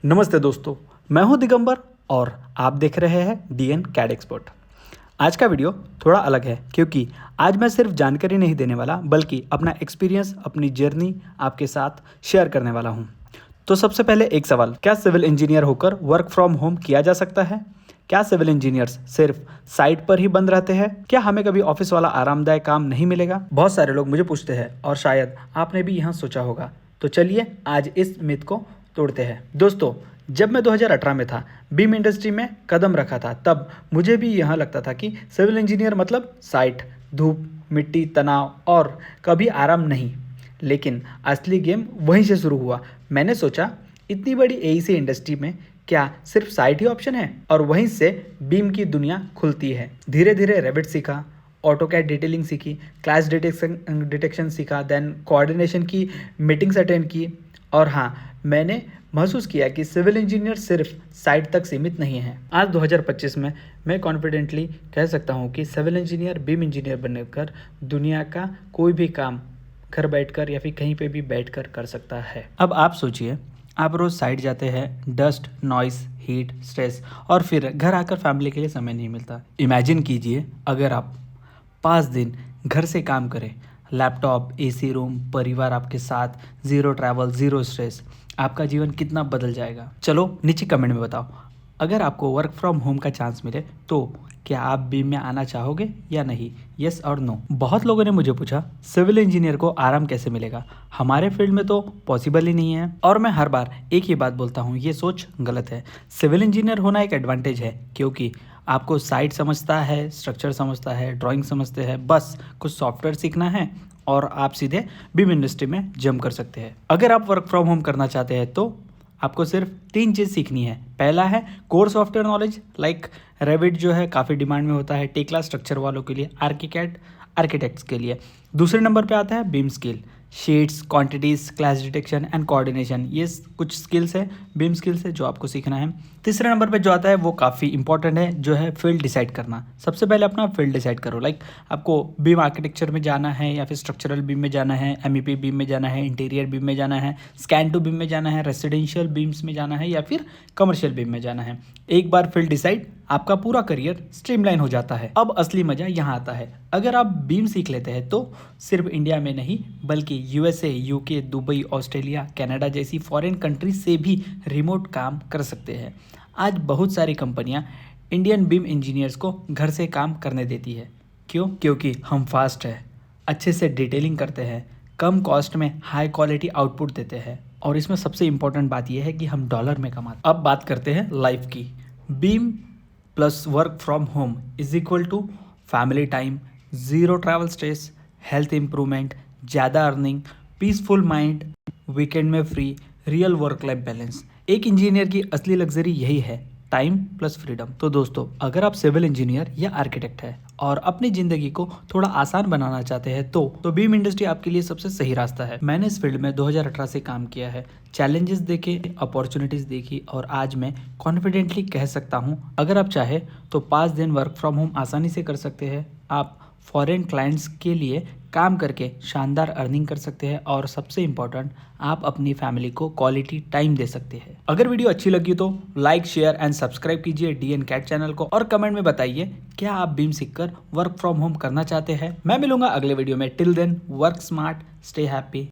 नमस्ते दोस्तों, मैं हूं दिगंबर और आप देख रहे हैं डीएन कैड एक्सपर्ट। आज का वीडियो थोड़ा अलग है क्योंकि आज मैं सिर्फ जानकारी नहीं देने वाला बल्कि अपना एक्सपीरियंस, अपनी जर्नी आपके साथ शेयर करने वाला हूं। तो सबसे पहले एक सवाल, क्या सिविल इंजीनियर होकर वर्क फ्रॉम होम किया जा सकता है? क्या सिविल इंजीनियर्स सिर्फ साइट पर ही बंद रहते हैं? क्या हमें कभी ऑफिस वाला आरामदायक काम नहीं मिलेगा? बहुत सारे लोग मुझे पूछते हैं और शायद आपने भी यहाँ सोचा होगा। तो चलिए आज इस मिथ को तोड़ते हैं। दोस्तों, जब मैं 2018 में था, बीम इंडस्ट्री में कदम रखा था, तब मुझे भी यहाँ लगता था कि सिविल इंजीनियर मतलब साइट, धूप, मिट्टी, तनाव और कभी आराम नहीं। लेकिन असली गेम वहीं से शुरू हुआ। मैंने सोचा इतनी बड़ी एईसी इंडस्ट्री में क्या सिर्फ साइट ही ऑप्शन है? और वहीं से बीम की दुनिया खुलती है। धीरे धीरे रेविट सीखा, ऑटोकैड डिटेलिंग सीखी, क्लास डिटेक्शन सीखा, देन कोऑर्डिनेशन की मीटिंग्स अटेंड की। और हाँ, मैंने महसूस किया कि सिविल इंजीनियर सिर्फ साइट तक सीमित नहीं है। आज 2025 में मैं कॉन्फिडेंटली कह सकता हूँ कि सिविल इंजीनियर बीम इंजीनियर बनकर दुनिया का कोई भी काम घर बैठकर या फिर कहीं पे भी बैठकर कर सकता है। अब आप सोचिए, आप रोज साइट जाते हैं, डस्ट, नॉइस, हीट, स्ट्रेस और फिर घर आकर फैमिली के लिए समय नहीं मिलता। इमेजिन कीजिए अगर आप 5 दिन घर से काम करें, लैपटॉप, एसी रूम, परिवार आपके साथ, ज़ीरो ट्रैवल, ज़ीरो स्ट्रेस, आपका जीवन कितना बदल जाएगा। चलो नीचे कमेंट में बताओ, अगर आपको वर्क फ्रॉम होम का चांस मिले तो क्या आप बीम में आना चाहोगे या नहीं? यस और नो। बहुत लोगों ने मुझे पूछा सिविल इंजीनियर को आराम कैसे मिलेगा, हमारे फील्ड में तो पॉसिबल ही नहीं है। और मैं हर बार एक ही बात बोलता हूँ, ये सोच गलत है। सिविल इंजीनियर होना एक एडवांटेज है क्योंकि आपको साइट समझता है, स्ट्रक्चर समझता है, ड्राइंग समझते हैं, बस कुछ सॉफ्टवेयर सीखना है और आप सीधे बीम इंडस्ट्री में जंप कर सकते हैं। अगर आप वर्क फ्रॉम होम करना चाहते हैं तो आपको सिर्फ 3 चीज़ सीखनी है। पहला है core software knowledge, like Revit जो है काफ़ी डिमांड में होता है टेक्ला स्ट्रक्चर वालों के लिए, आर्किकैड आर्किटेक्ट्स के लिए। दूसरे नंबर पे आता है beam skill, sheets, quantities, class detection and coordination. ये कुछ स्किल्स है, बीम स्किल्स है जो आपको सीखना है। तीसरे नंबर पे जो आता है वो काफ़ी इंपॉर्टेंट है, जो है फील्ड डिसाइड करना। सबसे पहले अपना फील्ड डिसाइड करो, लाइक आपको बीम आर्किटेक्चर में जाना है या फिर स्ट्रक्चरल बीम में जाना है, एमईपी बीम में जाना है, इंटीरियर बीम में जाना है, स्कैन टू बीम में जाना है, रेसिडेंशियल बीम्स में जाना है या फिर कमर्शियल बीम में जाना है। एक बार फील्ड डिसाइड, आपका पूरा करियर स्ट्रीमलाइन हो जाता है। अब असली मजा यहाँ आता है। अगर आप बीम सीख लेते हैं तो सिर्फ इंडिया में नहीं बल्कि USA, UK, Dubai, Australia, Canada जैसी फॉरेन कंट्रीज से भी रिमोट काम कर सकते हैं। आज बहुत सारी कंपनियां इंडियन बीम इंजीनियर्स को घर से काम करने देती है। क्यों? क्योंकि हम फास्ट है, अच्छे से डिटेलिंग करते हैं, कम कॉस्ट में हाई क्वालिटी आउटपुट देते हैं और इसमें सबसे इंपॉर्टेंट बात यह है कि हम डॉलर में कमाते हैं। अब बात करते हैं लाइफ की। Beam plus work from home is equal to family time, zero travel stress, health improvement, ज़्यादा अर्निंग, पीसफुल माइंड, वीकेंड में free, real work life balance. एक इंजीनियर की असली लग्जरी यही है, टाइम प्लस फ्रीडम। तो दोस्तों, अगर आप सिविल इंजीनियर या आर्किटेक्ट हैं और अपनी ज़िंदगी को थोड़ा आसान बनाना चाहते हैं तो बीम इंडस्ट्री आपके लिए सबसे सही रास्ता है। मैंने इस फील्ड में 2018 से काम किया है, चैलेंजेस देखे, अपॉर्चुनिटीज़ देखी और आज मैं कॉन्फिडेंटली कह सकता हूँ अगर आप चाहे तो 5 दिन वर्क फ्रॉम होम आसानी से कर सकते हैं। आप फॉरेन क्लाइंट्स के लिए काम करके शानदार अर्निंग कर सकते हैं और सबसे इम्पोर्टेंट, आप अपनी फैमिली को क्वालिटी टाइम दे सकते हैं। अगर वीडियो अच्छी लगी तो लाइक, शेयर एंड सब्सक्राइब कीजिए डीएन कैट चैनल को और कमेंट में बताइए क्या आप बीम सीखकर वर्क फ्रॉम होम करना चाहते हैं। मैं मिलूंगा अगले वीडियो में। Till then work smart, stay happy.